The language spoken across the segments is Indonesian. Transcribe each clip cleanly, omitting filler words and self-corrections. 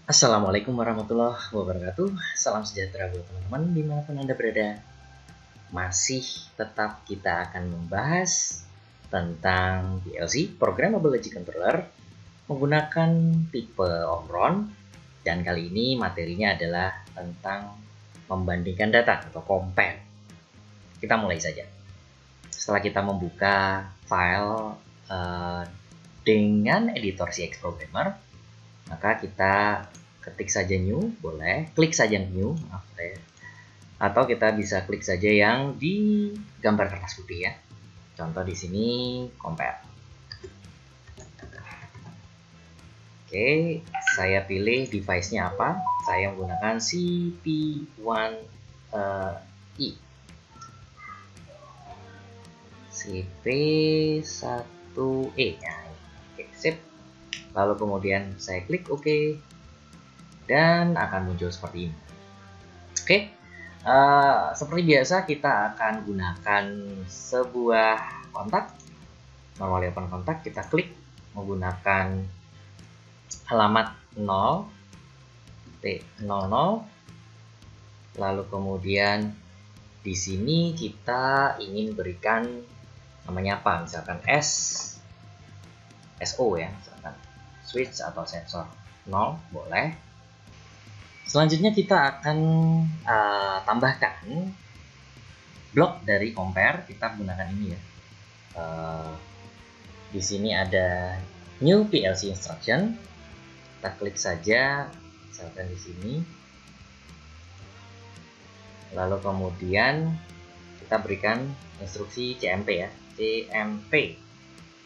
Assalamualaikum warahmatullahi wabarakatuh. Salam sejahtera buat teman-teman dimanapun Anda berada. Masih tetap kita akan membahas tentang PLC, Programmable Logic Controller, menggunakan tipe Omron. Dan kali ini materinya adalah tentang membandingkan data atau compare. Kita mulai saja. Setelah kita membuka file dengan editor CX Programmer, maka kita ketik saja new, boleh klik saja new, maaf saya, atau kita bisa klik saja yang di gambar kertas putih ya. Contoh di sini compare. Oke, saya pilih device-nya apa? Saya menggunakan CP1E. CP1E. Nah, oke, sip. Lalu kemudian saya klik OK dan akan muncul seperti ini. Oke, seperti biasa kita akan gunakan sebuah kontak, normal open kontak. Kita klik menggunakan alamat 0 T00. Lalu kemudian di sini kita ingin berikan namanya apa, misalkan SO ya, misalkan switch atau sensor 0, boleh. Selanjutnya kita akan tambahkan blok dari compare. Kita gunakan ini ya. Di sini ada new PLC instruction. Kita klik saja, misalkan di sini. Lalu kemudian kita berikan instruksi CMP ya, CMP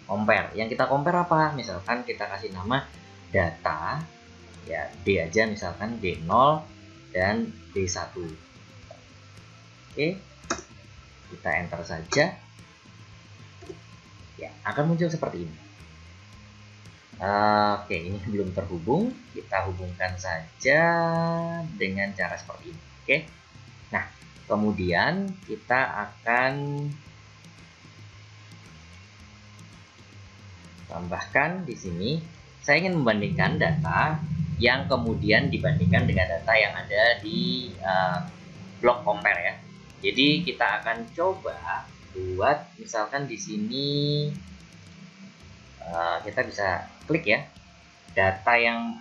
compare. Yang kita compare apa? Misalkan kita kasih nama data ya, D aja, misalkan D0 dan D1. Oke, kita enter saja ya, akan muncul seperti ini. Oke, ini belum terhubung, kita hubungkan saja dengan cara seperti ini. Oke, nah kemudian kita akan tambahkan di sini. Saya ingin membandingkan data yang kemudian dibandingkan dengan data yang ada di blok compare ya. Jadi kita akan coba buat, misalkan di sini kita bisa klik ya, data yang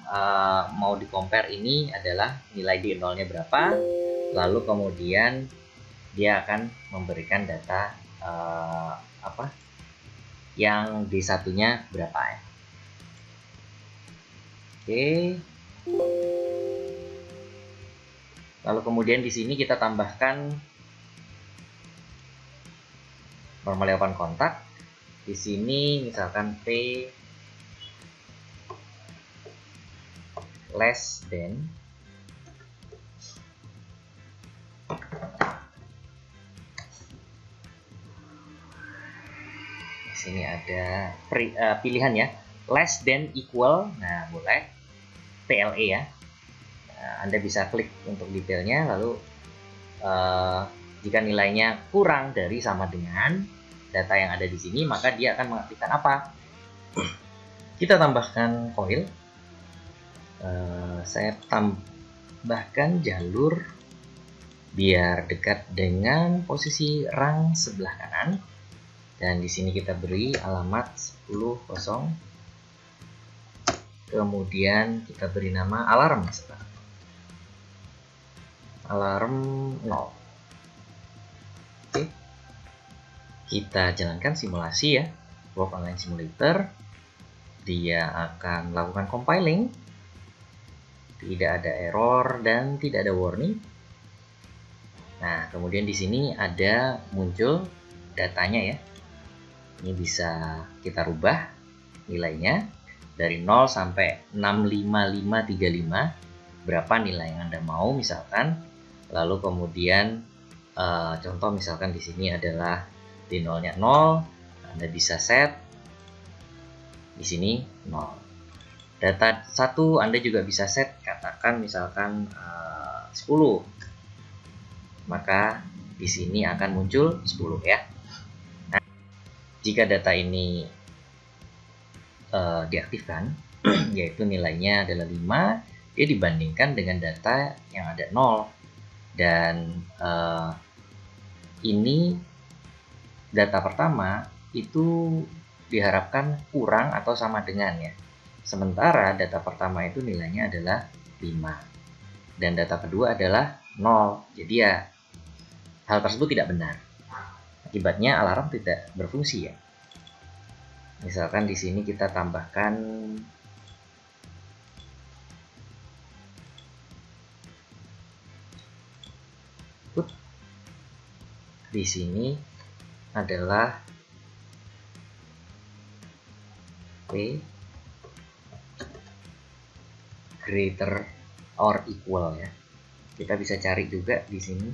mau di compare ini adalah nilai D0-nya berapa, lalu kemudian dia akan memberikan data yang D1-nya berapa ya. Oke. Lalu kemudian di sini kita tambahkan normal open kontak. Di sini misalkan P less than. Di sini ada pilihan ya, less than equal. Nah, boleh PLE ya. Nah, Anda bisa klik untuk detailnya. Lalu jika nilainya kurang dari sama dengan data yang ada di sini, maka dia akan mengaktifkan apa? Kita tambahkan coil. Saya tambahkan jalur biar dekat dengan posisi rang sebelah kanan. Dan di sini kita beri alamat 10.0. Kemudian kita beri nama alarm. Alarm 0. Oke. Kita jalankan simulasi ya. Work Online Simulator. Dia akan melakukan compiling. Tidak ada error dan tidak ada warning. Nah, kemudian di sini ada muncul datanya ya. Ini bisa kita rubah nilainya dari 0 sampai 65535. Berapa nilai yang Anda mau misalkan. Lalu kemudian contoh misalkan di sini adalah D0-nya 0, Anda bisa set di sini 0. Data 1 Anda juga bisa set, katakan misalkan 10. Maka di sini akan muncul 10 ya. Nah, jika data ini diaktifkan, yaitu nilainya adalah 5, dia dibandingkan dengan data yang ada 0. Dan ini data pertama itu diharapkan kurang atau sama dengan ya. Sementara data pertama itu nilainya adalah 5 dan data kedua adalah 0. Jadi ya hal tersebut tidak benar. Akibatnya alarm tidak berfungsi ya. Misalkan di sini kita tambahkan di sini adalah P greater or equal ya. Kita bisa cari juga di sini.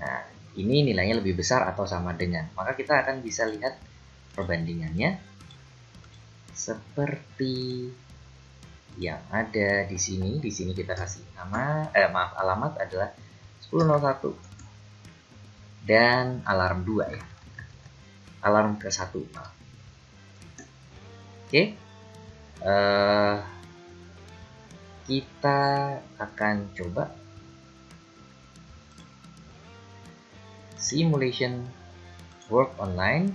Nah, ini nilainya lebih besar atau sama dengan. Maka kita akan bisa lihat perbandingannya seperti yang ada di sini. Di sini kita kasih nama, alamat adalah 10.01 dan alarm 2 ya. Alarm ke 1. Oke. Kita akan coba simulation work online.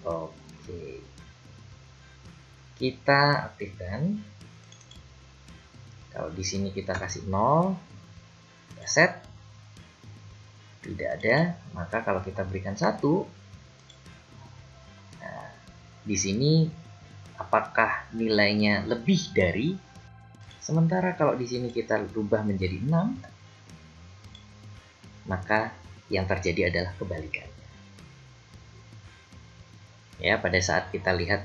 Oke. Kita aktifkan. Kalau di sini kita kasih 0, set tidak ada, maka kalau kita berikan 1, nah, di sini apakah nilainya lebih dari, sementara kalau di sini kita rubah menjadi 6, maka yang terjadi adalah kebalikannya. Ya, pada saat kita lihat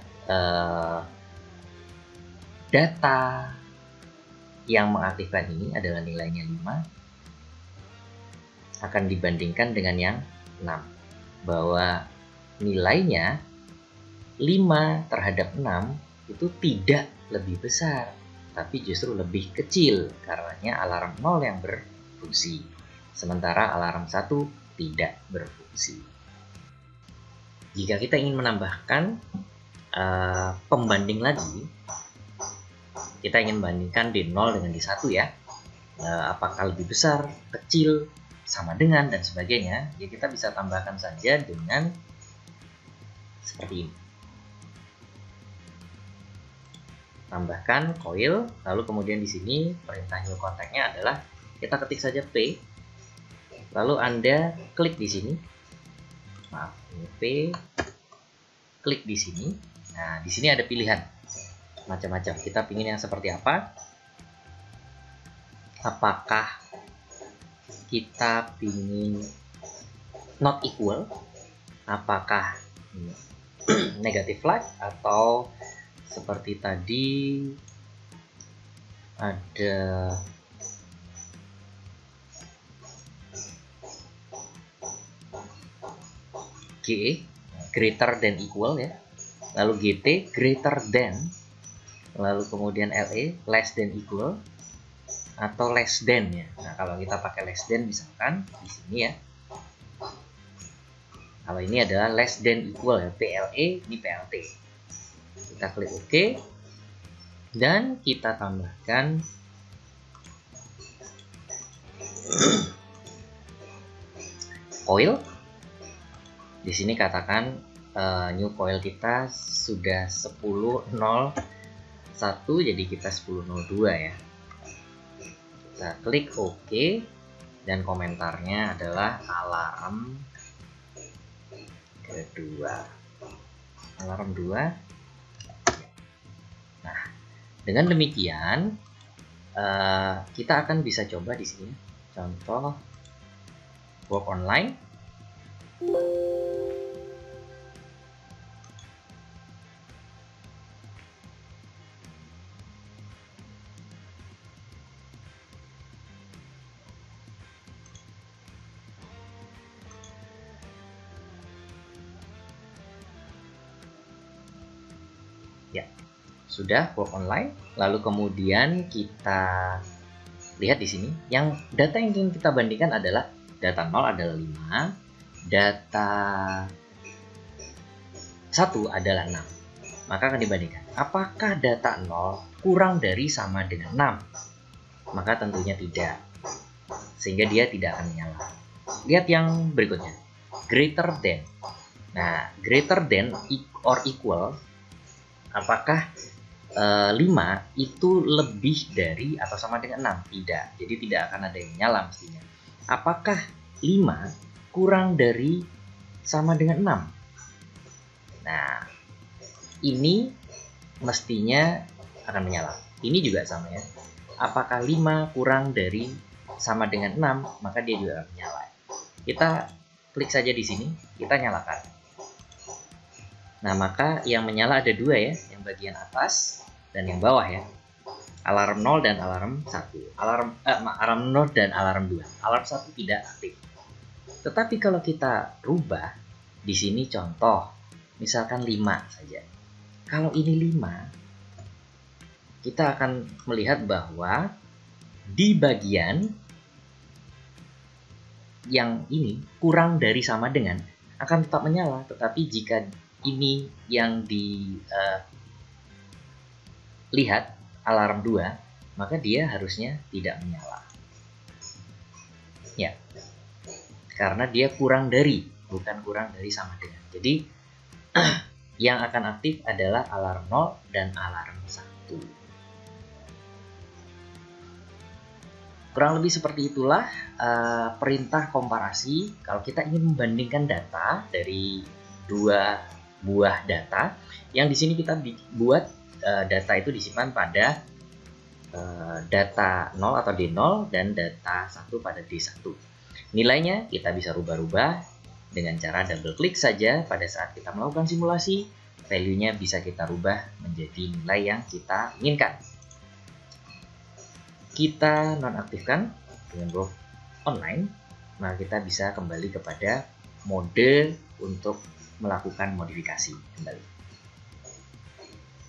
data yang mengaktifkan ini adalah nilainya 5, akan dibandingkan dengan yang 6, bahwa nilainya 5 terhadap 6 itu tidak lebih besar, tapi justru lebih kecil karena alarm 0 yang berfungsi, sementara alarm 1 tidak berfungsi. Jika kita ingin menambahkan pembanding lagi, kita ingin bandingkan di 0 dengan di 1 ya, apakah lebih besar, kecil, sama dengan, dan sebagainya, ya kita bisa tambahkan saja dengan seperti ini. Tambahkan coil, lalu kemudian di sini perintah new contact-nya adalah kita ketik saja P, lalu Anda klik di sini, maaf ini P, klik di sini. Nah, di sini ada pilihan macam-macam. Kita ingin yang seperti apa? Apakah kita ingin not equal, apakah negative flag, atau seperti tadi ada GE greater than equal ya, lalu GT greater than, lalu kemudian LE less than equal, atau less than ya. Nah, kalau kita pakai less than misalkan di sini ya. Kalau ini adalah less than equal ya, PLE, ini PLT. Kita klik OK dan kita tambahkan coil. Di sini katakan new coil kita sudah 10.01, jadi kita 10.02 ya. Kita klik OK dan komentarnya adalah alarm kedua, alarm 2. Nah, dengan demikian kita akan bisa coba di sini contoh work online. Ya, sudah work online. Lalu kemudian kita lihat di sini, yang data yang ingin kita bandingkan adalah data 0 adalah 5, data 1 adalah 6. maka akan dibandingkan. Apakah data 0 kurang dari sama dengan 6? Maka tentunya tidak, sehingga dia tidak akan menyala. Lihat yang berikutnya, greater than. Nah, greater than or equal, apakah 5 itu lebih dari atau sama dengan 6? Tidak, jadi tidak akan ada yang nyala mestinya. Apakah 5 kurang dari sama dengan 6? Nah, ini mestinya akan menyala. Ini juga sama ya. Apakah 5 kurang dari sama dengan 6, maka dia juga akan menyala. Kita klik saja di sini, kita nyalakan. Nah, maka yang menyala ada dua ya, yang bagian atas dan yang bawah ya. Alarm 0 dan alarm 1. Alarm 0 dan alarm 2. Alarm 1 tidak aktif. Tetapi kalau kita rubah di sini contoh, misalkan 5 saja. Kalau ini 5, kita akan melihat bahwa di bagian yang ini kurang dari sama dengan akan tetap menyala. Tetapi jika ini yang dilihat alarm 2, maka dia harusnya tidak menyala. Ya, karena dia kurang dari, bukan kurang dari sama dengan. Jadi yang akan aktif adalah alarm 0 dan alarm 1. Kurang lebih seperti itulah perintah komparasi. Kalau kita ingin membandingkan data dari dua buah data, yang di sini kita buat data itu disimpan pada data 0 atau D0 dan data 1 pada D1. Nilainya kita bisa rubah-rubah dengan cara double klik saja. Pada saat kita melakukan simulasi, value-nya bisa kita rubah menjadi nilai yang kita inginkan. Kita nonaktifkan dengan Wolf Online, maka kita bisa kembali kepada mode untuk melakukan modifikasi kembali.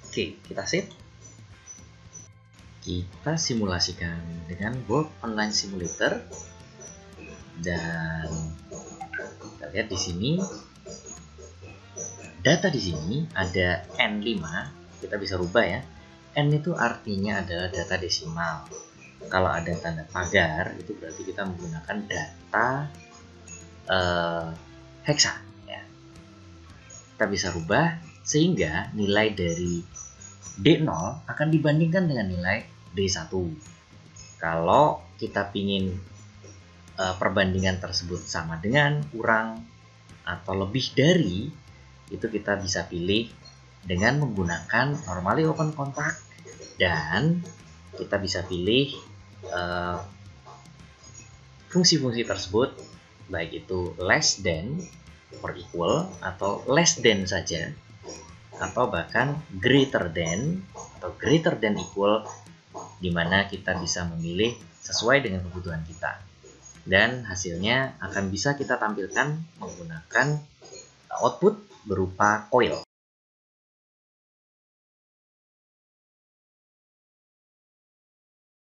Oke, kita save. Kita simulasikan dengan Wolf Online Simulator, dan kita lihat di sini data di sini ada N5, kita bisa rubah ya. N itu artinya adalah data desimal. Kalau ada tanda pagar itu berarti kita menggunakan data heksa ya. Kita bisa rubah sehingga nilai dari D0 akan dibandingkan dengan nilai D1. Kalau kita ingin perbandingan tersebut sama dengan, kurang, atau lebih dari, itu kita bisa pilih dengan menggunakan normally open contact, dan kita bisa pilih fungsi-fungsi tersebut, baik itu less than or equal atau less than saja, atau bahkan greater than atau greater than equal, di mana kita bisa memilih sesuai dengan kebutuhan kita. Dan hasilnya akan bisa kita tampilkan menggunakan output berupa coil.